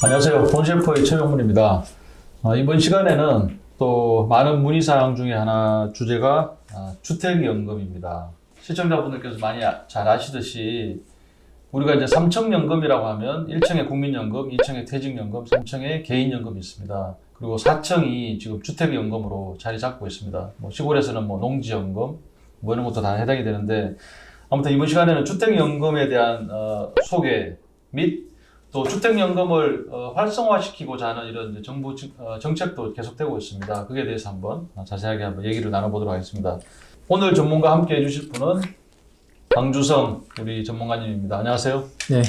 안녕하세요. 본셰프의 최용문입니다. 이번 시간에는 또 많은 문의사항 중에 하나 주제가 주택연금입니다. 시청자분들께서 많이 잘 아시듯이 우리가 이제 3층연금이라고 하면 1층에 국민연금, 2층에 퇴직연금, 3층에 개인연금이 있습니다. 그리고 4층이 지금 주택연금으로 자리 잡고 있습니다. 뭐 시골에서는 뭐 농지연금 뭐 이런 것도 다 해당이 되는데 아무튼 이번 시간에는 주택연금에 대한 소개 및 또 주택연금을 활성화시키고자 하는 이런 정부 정책도 계속되고 있습니다. 그에 대해서 한번 자세하게 한번 얘기를 나눠보도록 하겠습니다. 오늘 전문가 함께 해주실 분은 강주성 우리 전문가님입니다. 안녕하세요. 네,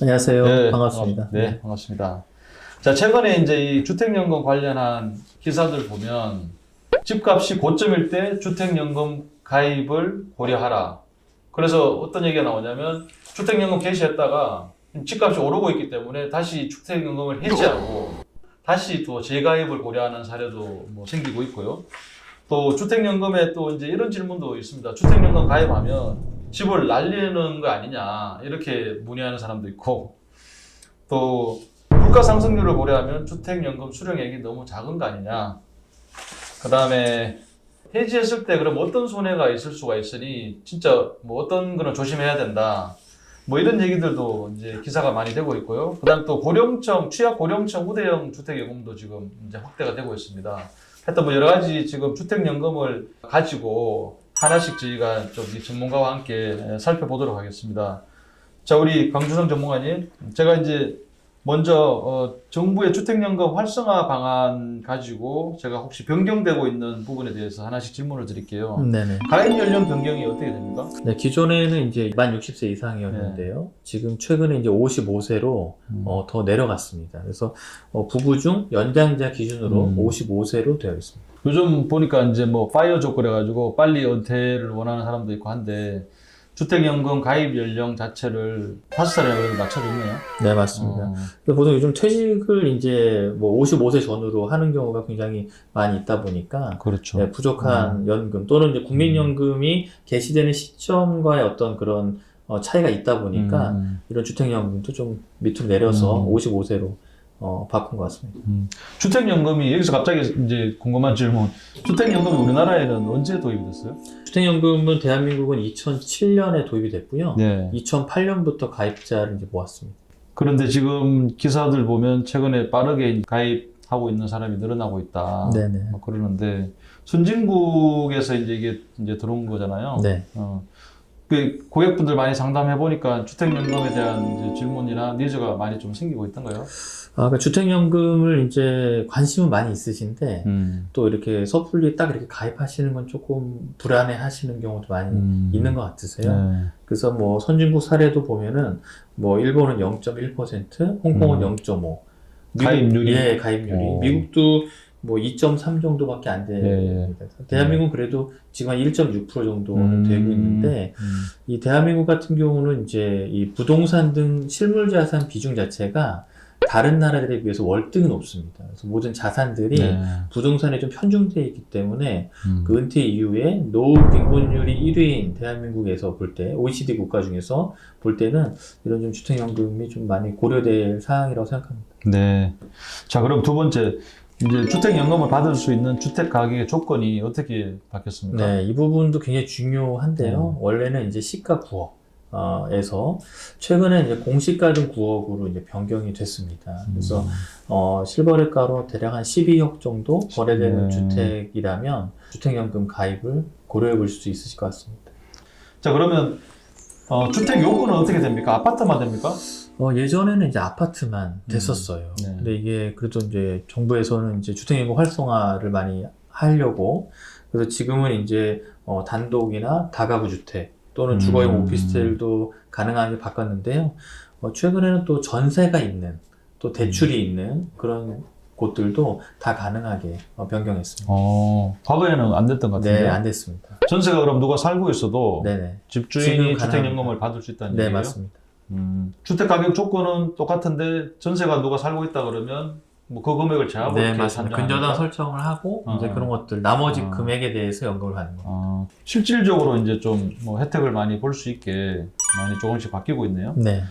안녕하세요. 네, 반갑습니다. 네, 반갑습니다. 자, 최근에 이제 이 주택연금 관련한 기사들 보면 집값이 고점일 때 주택연금 가입을 고려하라. 그래서 어떤 얘기가 나오냐면 주택연금 개시했다가 집값이 오르고 있기 때문에 다시 주택연금을 해지하고 다시 또 재가입을 고려하는 사례도 뭐 생기고 있고요. 또 주택연금에 또 이제 이런 질문도 있습니다. 주택연금 가입하면 집을 날리는 거 아니냐 이렇게 문의하는 사람도 있고 또 물가 상승률을 고려하면 주택연금 수령액이 너무 작은 거 아니냐. 그 다음에 해지했을 때 그럼 어떤 손해가 있을 수가 있으니 진짜 뭐 어떤 거는 조심해야 된다. 뭐 이런 얘기들도 이제 기사가 많이 되고 있고요. 그다음 또 고령층, 취약 고령층 우대형 주택연금도 지금 이제 확대가 되고 있습니다. 하여튼 뭐 여러 가지 지금 주택연금을 가지고 하나씩 저희가 좀 전문가와 함께 살펴보도록 하겠습니다. 자, 우리 강주성 전문가님, 제가 이제 먼저 정부의 주택연금 활성화 방안 가지고 제가 혹시 변경되고 있는 부분에 대해서 하나씩 질문을 드릴게요. 네네. 가입 연령 변경이 어떻게 됩니까? 네, 기존에는 이제 만 60세 이상이었는데요. 지금 최근에 이제 55세로 더 내려갔습니다. 그래서 부부 중 연장자 기준으로 55세로 되어 있습니다. 요즘 보니까 이제 뭐 파이어족 그래가지고 빨리 은퇴를 원하는 사람도 있고 한데 주택연금 가입 연령 자체를 5살이라고 낮춰줬네요. 네, 맞습니다. 보통 요즘 퇴직을 이제 뭐 55세 전후로 하는 경우가 굉장히 많이 있다 보니까 그렇죠. 네, 부족한 연금 또는 이제 국민연금이 개시되는 시점과의 어떤 그런 차이가 있다 보니까 이런 주택연금도 좀 밑으로 내려서 55세로 바꾼 것 같습니다. 주택연금이 여기서 갑자기 이제 궁금한 질문. 주택연금이 우리나라에는 언제 도입이 됐어요? 주택연금은 대한민국은 2007년에 도입이 됐고요. 네. 2008년부터 가입자를 이제 모았습니다. 그런데 지금 기사들 보면 최근에 빠르게 가입하고 있는 사람이 늘어나고 있다. 네네. 뭐 그러는데 선진국에서 이제 이게 이제 들어온 거잖아요. 네. 그 고객분들 많이 상담해 보니까 주택연금에 대한 이제 질문이나 니즈가 많이 좀 생기고 있던가요? 그러니까 주택연금을 이제 관심은 많이 있으신데 또 이렇게 섣불리 딱 이렇게 가입하시는 건 조금 불안해 하시는 경우도 많이 있는 것 같으세요. 네. 그래서 뭐 선진국 사례도 보면은 뭐 일본은 0.1%, 홍콩은 0.5%. 가입률이? 예, 가입률이. 미국도 뭐 2.3 정도밖에 안 됩니다. 대한민국은 그래도 지금 한 1.6% 정도는 되고 있는데 이 대한민국 같은 경우는 이제 이 부동산 등 실물자산 비중 자체가 다른 나라들에 비해서 월등히 높습니다. 그래서 모든 자산들이 부동산에 좀 편중되어 있기 때문에 그 은퇴 이후에 노후 빈곤율이 1위인 대한민국에서 볼 때, OECD 국가 중에서 볼 때는 이런 좀 주택연금이 좀 많이 고려될 사항이라고 생각합니다. 네. 자, 그럼 두 번째. 이제 주택연금을 받을 수 있는 주택 가격의 조건이 어떻게 바뀌었습니까? 네, 이 부분도 굉장히 중요한데요. 원래는 이제 시가 9억에서 최근에 이제 공시가 등 9억으로 이제 변경이 됐습니다. 그래서 실거래가로 대략 한 12억 정도 거래되는 주택이라면 주택연금 가입을 고려해 볼 수 있으실 것 같습니다. 자, 그러면 주택 요건은 어떻게 됩니까? 아파트만 됩니까? 예전에는 이제 아파트만 됐었어요. 네. 근데 이게 그래도 이제 정부에서는 이제 주택연금 활성화를 많이 하려고 그래서 지금은 이제 단독이나 다가구 주택 또는 주거용 오피스텔도 가능하게 바꿨는데요. 최근에는 또 전세가 있는 또 대출이 있는 그런 곳들도 다 가능하게 변경했습니다. 과거에는 안 됐던 것 같은데. 네, 안 됐습니다. 전세가 그럼 누가 살고 있어도 네네. 집주인이 주택연금을 받을 수 있다는 네, 얘기예요? 맞습니다. 주택 가격 조건은 똑같은데 전세가 누가 살고 있다 그러면 뭐 그 금액을 제하고 네, 이렇게 맞습니다. 산정합니까? 근저당 설정을 하고 이제 그런 것들 나머지 금액에 대해서 연금을 받는 겁니다. 실질적으로 이제 좀 뭐 혜택을 많이 볼 수 있게 많이 조금씩 바뀌고 있네요. 네.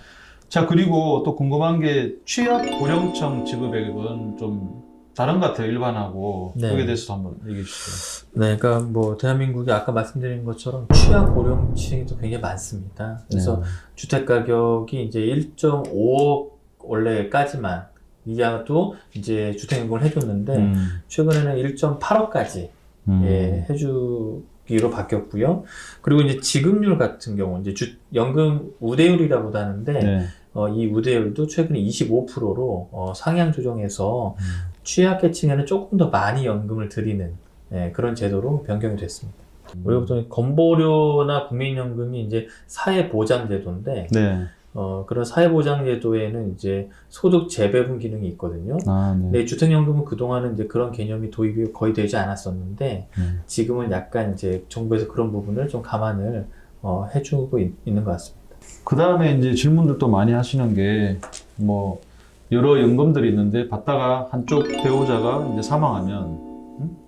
자, 그리고 또 궁금한 게 취약 고령층 지급액은 좀 다른 것 같아요, 일반하고. 네. 여기에 대해서 한번 얘기해 주시죠. 네, 그러니까 뭐 대한민국이 아까 말씀드린 것처럼 취약 고령층이 또 굉장히 많습니다. 그래서 네. 주택 가격이 이제 1.5억 원래까지만 이하도 이제 주택연금을 해줬는데 최근에는 1.8억까지 예, 해주기로 바뀌었고요. 그리고 이제 지급률 같은 경우 이제 연금 우대율이라고도 하는데 네. 이 우대율도 최근에 25%로 상향 조정해서 취약계층에는 조금 더 많이 연금을 드리는 예, 그런 제도로 변경이 됐습니다. 우리가 보통 건보료나 국민연금이 이제 사회보장제도인데 네. 그런 사회보장제도에는 이제 소득 재배분 기능이 있거든요. 아, 네. 근데 주택연금은 그동안은 이제 그런 개념이 도입이 거의 되지 않았었는데 지금은 약간 이제 정부에서 그런 부분을 좀 감안을 해주고 있는 것 같습니다. 그 다음에 이제 질문들도 많이 하시는 게, 뭐, 여러 연금들이 있는데, 받다가 한쪽 배우자가 이제 사망하면,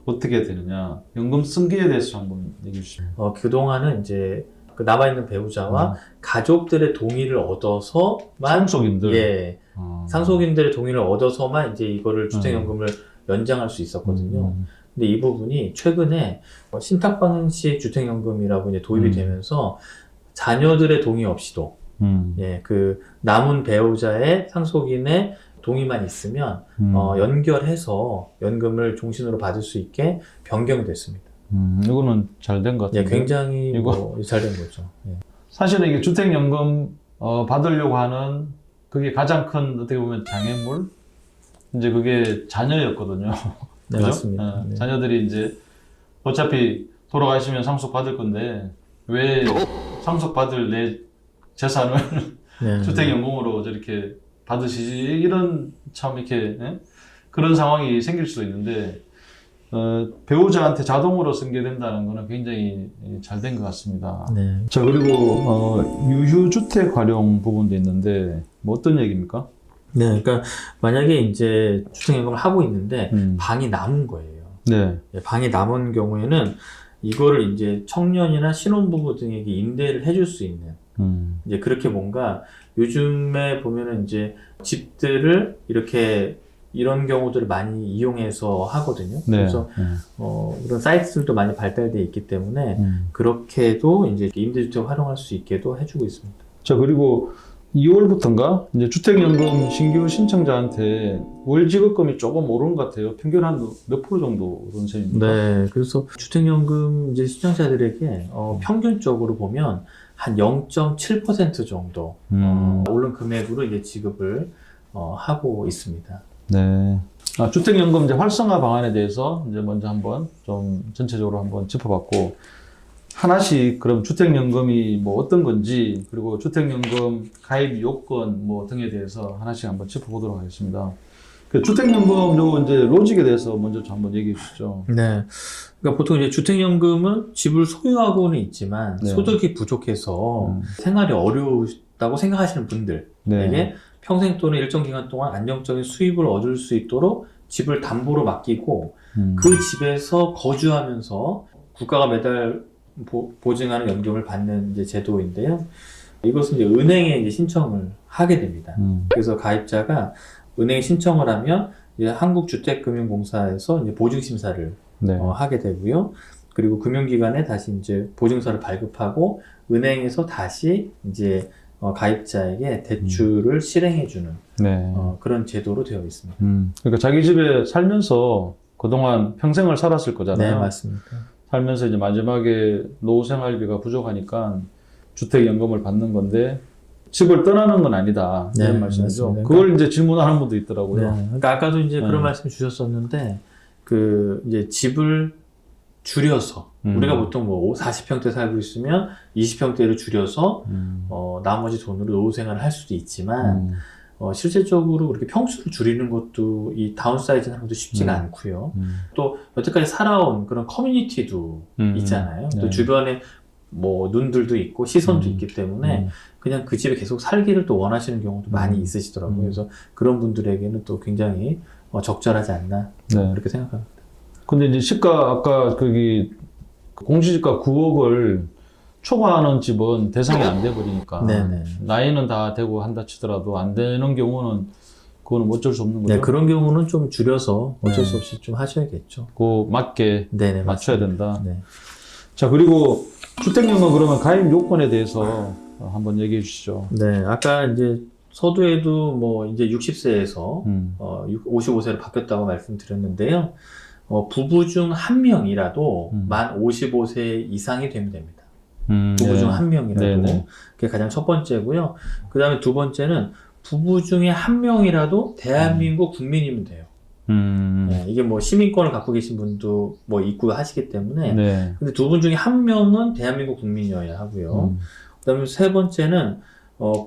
어떻게 되느냐. 연금 승계에 대해서 한번 얘기해 주시죠. 그동안은 이제 그 남아있는 배우자와 가족들의 동의를 얻어서만, 상속인들. 예, 상속인들의 동의를 얻어서만 이제 이거를 주택연금을 연장할 수 있었거든요. 근데 이 부분이 최근에 신탁 방식 주택연금이라고 이제 도입이 되면서 자녀들의 동의 없이도 예, 그 남은 배우자의 상속인의 동의만 있으면 연결해서 연금을 종신으로 받을 수 있게 변경이 됐습니다. 이거는 잘 된 것 예, 같은데. 굉장히 이거? 잘 된 거죠. 예. 사실은 이게 주택연금 받으려고 하는 그게 가장 큰 어떻게 보면 장애물? 이제 그게 자녀였거든요. 네, 그죠? 맞습니다. 네. 자녀들이 이제 어차피 돌아가시면 상속 받을 건데 왜 상속 받을 내 재산을 네. 주택연금으로 저렇게 받으시지? 이런 참 이렇게 그런 상황이 생길 수도 있는데 배우자한테 자동으로 승계된다는 거는 굉장히 잘 된 것 같습니다. 네. 자, 그리고 유휴주택 활용 부분도 있는데 뭐 어떤 얘기입니까? 네, 그러니까 만약에 이제 주택연금을 하고 있는데 방이 남은 거예요. 네. 예, 방이 남은 경우에는 이거를 이제 청년이나 신혼부부 등에게 임대를 해줄 수 있는 이제 그렇게 뭔가 요즘에 보면은 이제 집들을 이렇게 이런 경우들을 많이 이용해서 하거든요. 네. 그래서 이런 사이트들도 많이 발달되어 있기 때문에 그렇게도 이제 임대주택 활용할 수 있게도 해주고 있습니다. 자, 그리고 2월부터인가 이제 주택연금 신규 신청자한테 월 지급금이 조금 오른 것 같아요. 평균 한 몇 프로 정도 오른 셈입니까? 네, 그래서 주택연금 이제 신청자들에게 평균적으로 보면 한 0.7% 정도 오른 금액으로 이제 지급을 하고 있습니다. 네. 주택연금 이제 활성화 방안에 대해서 이제 먼저 한번 좀 전체적으로 한번 짚어봤고, 하나씩 그럼 주택연금이 뭐 어떤 건지, 그리고 주택연금 가입 요건 뭐 등에 대해서 하나씩 한번 짚어보도록 하겠습니다. 그 주택연금 요 이제 로직에 대해서 먼저 좀 한번 얘기해 주시죠. 네. 그러니까 보통 이제 주택연금은 집을 소유하고는 있지만 네. 소득이 부족해서 생활이 어려웠다고 생각하시는 분들에게 네. 평생 또는 일정 기간 동안 안정적인 수입을 얻을 수 있도록 집을 담보로 맡기고 그 집에서 거주하면서 국가가 매달 보증하는 연금을 받는 이제 제도인데요. 이것은 이제 은행에 이제 신청을 하게 됩니다. 그래서 가입자가 은행에 신청을 하면 이제 한국주택금융공사에서 이제 보증심사를 네. 하게 되고요. 그리고 금융기관에 다시 이제 보증서를 발급하고 은행에서 다시 이제 가입자에게 대출을 실행해주는 네. 그런 제도로 되어 있습니다. 그러니까 자기 집에 살면서 그동안 평생을 살았을 거잖아요. 네, 맞습니다. 살면서 이제 마지막에 노후 생활비가 부족하니까 주택연금을 받는 건데 집을 떠나는 건 아니다. 네, 이런 말씀이죠. 맞습니다. 그걸 이제 질문하는 분도 있더라고요. 네, 그러니까 아까도 이제 네. 그런 말씀 주셨었는데 그 이제 집을 줄여서 우리가 보통 뭐 40평대 살고 있으면 20평대를 줄여서 나머지 돈으로 노후 생활을 할 수도 있지만 실질적으로 그렇게 평수를 줄이는 것도 이 다운사이징 하는 것도 쉽지가 않고요. 또 여태까지 살아온 그런 커뮤니티도 있잖아요. 네. 또 주변에 뭐 눈들도 있고 시선도 있기 때문에 그냥 그 집에 계속 살기를 또 원하시는 경우도 많이 있으시더라고요. 그래서 그런 분들에게는 또 굉장히 적절하지 않나 네. 그렇게 생각합니다. 근데 이제 시가 아까 거기 공시지가 9억을 초과하는 집은 대상이 안 돼 버리니까 네네. 나이는 다 되고 한다 치더라도 안 되는 경우는 그거는 어쩔 수 없는 거죠. 네, 그런 경우는 좀 줄여서 어쩔 네. 수 없이 좀 하셔야겠죠. 그 맞게 네네, 맞춰야 맞습니다. 된다. 네. 자, 그리고 주택연금 그러면 가입 요건에 대해서 한번 얘기해 주시죠. 네, 아까 이제 서두에도 뭐 이제 60세에서 55세로 바뀌었다고 말씀드렸는데요. 부부 중 한 명이라도 만 55세 이상이 되면 됩니다. 부부 네. 중 한 명이라도. 네네. 그게 가장 첫 번째고요. 그 다음에 두 번째는 부부 중에 한 명이라도 대한민국 국민이면 돼요. 네, 이게 뭐 시민권을 갖고 계신 분도 뭐 있고 하시기 때문에. 네. 근데 두 분 중에 한 명은 대한민국 국민이어야 하고요. 그 다음에 세 번째는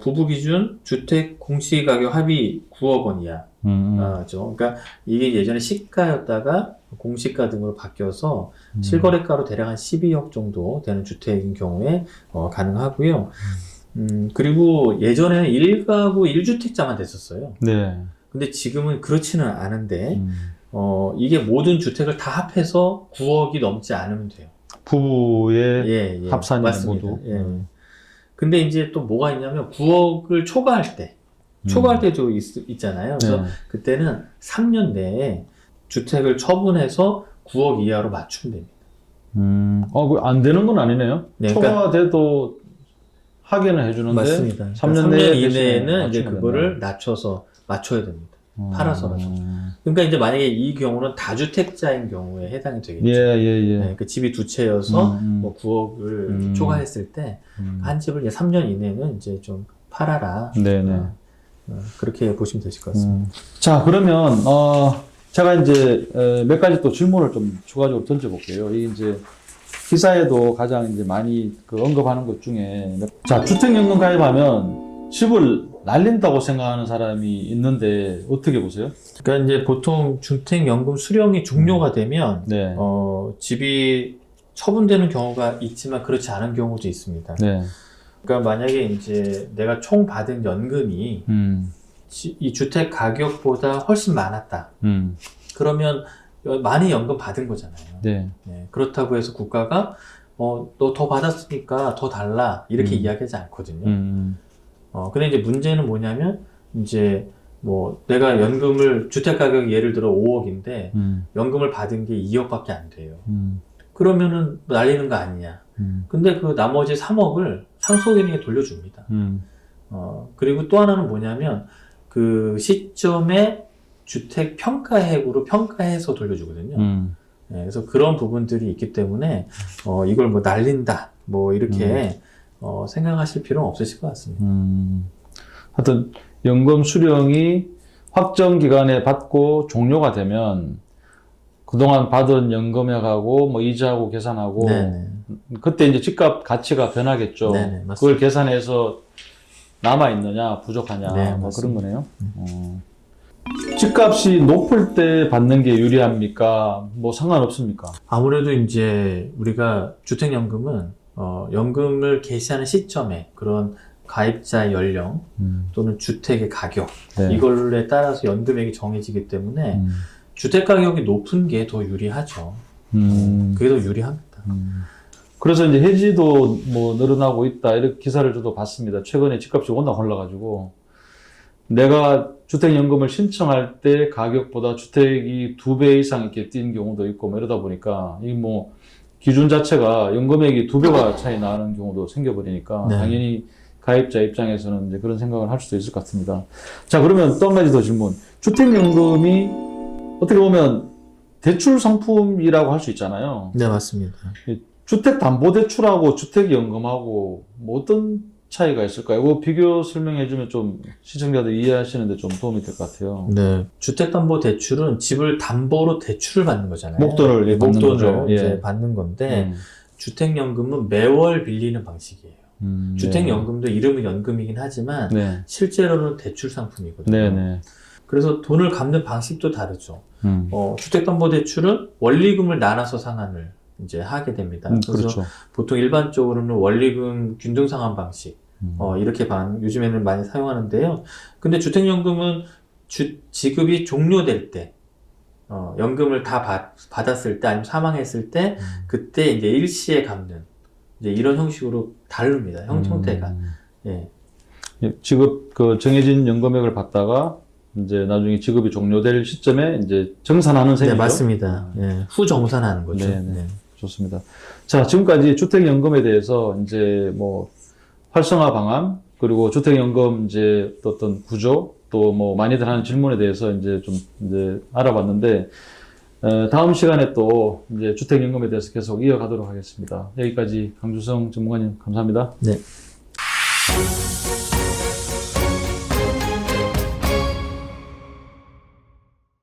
부부 기준 주택 공시가격 합의 9억 원 이하. 그러니까 이게 예전에 시가였다가 공시가 등으로 바뀌어서 실거래가로 대략 한 12억 정도 되는 주택인 경우에 가능하고요. 그리고 예전에는 1가구 1주택자만 됐었어요. 네. 근데 지금은 그렇지는 않은데 이게 모든 주택을 다 합해서 9억이 넘지 않으면 돼요. 부부의 합산이 맞습니다. 모두. 예. 근데 이제 또 뭐가 있냐면 9억을 초과할 때도 있잖아요. 그래서 네. 그때는 3년 내에 주택을 처분해서 9억 이하로 맞추면 됩니다. 안 되는 건 아니네요. 네, 초과돼도 하게는 해주는데 맞습니다. 3년, 3년 내에 이내에는 이제 맞추면 그거를 낮춰서 맞춰야 됩니다. 팔아서라도. 음. 그러니까 이제 만약에 이 경우는 다주택자인 경우에 해당이 되겠죠. 예. 네, 그 집이 두 채여서 뭐 9억을 음. 초과했을 때 한 집을 이제 3년 이내는 이제 좀 팔아라. 네네. 그렇게 보시면 되실 것 같습니다. 자, 그러면 제가 이제 몇 가지 또 질문을 좀 추가적으로 던져볼게요. 이게 이제 기사에도 가장 이제 많이 그 언급하는 것 중에 자, 주택연금 가입하면 집을 날린다고 생각하는 사람이 있는데 어떻게 보세요? 그러니까 이제 보통 주택연금 수령이 종료가 되면 네. 집이 처분되는 경우가 있지만 그렇지 않은 경우도 있습니다. 네. 그러니까 만약에 이제 내가 총 받은 연금이 이 주택 가격보다 훨씬 많았다. 그러면 많이 연금 받은 거잖아요. 네. 네, 그렇다고 해서 국가가 너 더 받았으니까 더 달라 이렇게 이야기하지 않거든요. 근데 이제 문제는 뭐냐면 이제 뭐 내가 연금을 주택 가격이 예를 들어 5억인데 연금을 받은 게 2억밖에 안 돼요. 그러면은 날리는 거 아니냐. 근데 그 나머지 3억을 상속인에게 돌려줍니다. 그리고 또 하나는 뭐냐면 그 시점에 주택 평가액으로 평가해서 돌려주거든요. 네, 그래서 그런 부분들이 있기 때문에 이걸 뭐 날린다 뭐 이렇게 생각하실 필요는 없으실 것 같습니다. 하여튼 연금 수령이 확정 기간에 받고 종료가 되면 그동안 받은 연금액하고 뭐 이자하고 계산하고 네네. 그때 이제 집값 가치가 변하겠죠. 네네, 맞습니다. 그걸 계산해서 남아 있느냐 부족하냐 네, 뭐 그런 맞습니다. 거네요. 집값이 높을 때 받는 게 유리합니까? 뭐 상관없습니까? 아무래도 이제 우리가 주택연금은 연금을 개시하는 시점에 그런 가입자 연령 또는 주택의 가격 네. 이걸에 따라서 연금액이 정해지기 때문에 주택 가격이 높은 게 더 유리하죠. 그게 더 유리합니다. 그래서 이제 해지도 뭐 늘어나고 있다 이렇게 기사를 저도 봤습니다. 최근에 집값이 워낙 올라가지고 내가 주택연금을 신청할 때 가격보다 주택이 2배 이상 이렇게 뛴 경우도 있고 뭐 이러다 보니까 이 뭐 기준 자체가 연금액이 2배가 차이 나는 경우도 생겨버리니까 네. 당연히 가입자 입장에서는 이제 그런 생각을 할 수도 있을 것 같습니다. 자, 그러면 또 한 가지 더 질문. 주택연금이 어떻게 보면 대출 상품이라고 할 수 있잖아요. 네, 맞습니다. 주택담보대출하고 주택연금하고 뭐 어떤 차이가 있을까요? 이거 비교 설명해주면 좀 시청자들 이해하시는데 좀 도움이 될 것 같아요. 네. 주택담보대출은 집을 담보로 대출을 받는 거잖아요. 목돈을 받는 목돈을 거죠. 이제 예. 받는 건데 주택연금은 매월 빌리는 방식이에요. 주택연금도 이름은 연금이긴 하지만 네. 실제로는 대출 상품이거든요. 네네. 그래서 돈을 갚는 방식도 다르죠. 주택담보대출은 원리금을 나눠서 상환을 이제 하게 됩니다. 그래서 그렇죠. 보통 일반적으로는 원리금 균등상환 방식 이렇게 요즘에는 많이 사용하는데요. 근데 주택연금은 지급이 종료될 때 연금을 다 받았을 때 아니면 사망했을 때 그때 이제 일시에 갚는 이제 이런 형식으로 다릅니다. 형태가. 예. 지급 그 정해진 연금액을 받다가 이제 나중에 지급이 종료될 시점에 이제 정산하는 셈이죠. 네, 맞습니다. 예. 후정산하는 거죠. 네, 네. 좋습니다. 자, 지금까지 주택연금에 대해서 이제 뭐 활성화 방안 그리고 주택연금 이제 어떤 구조 또 뭐 많이들 하는 질문에 대해서 이제 좀 이제 알아봤는데 다음 시간에 또 이제 주택연금에 대해서 계속 이어가도록 하겠습니다. 여기까지 강주성 전문가님 감사합니다. 네.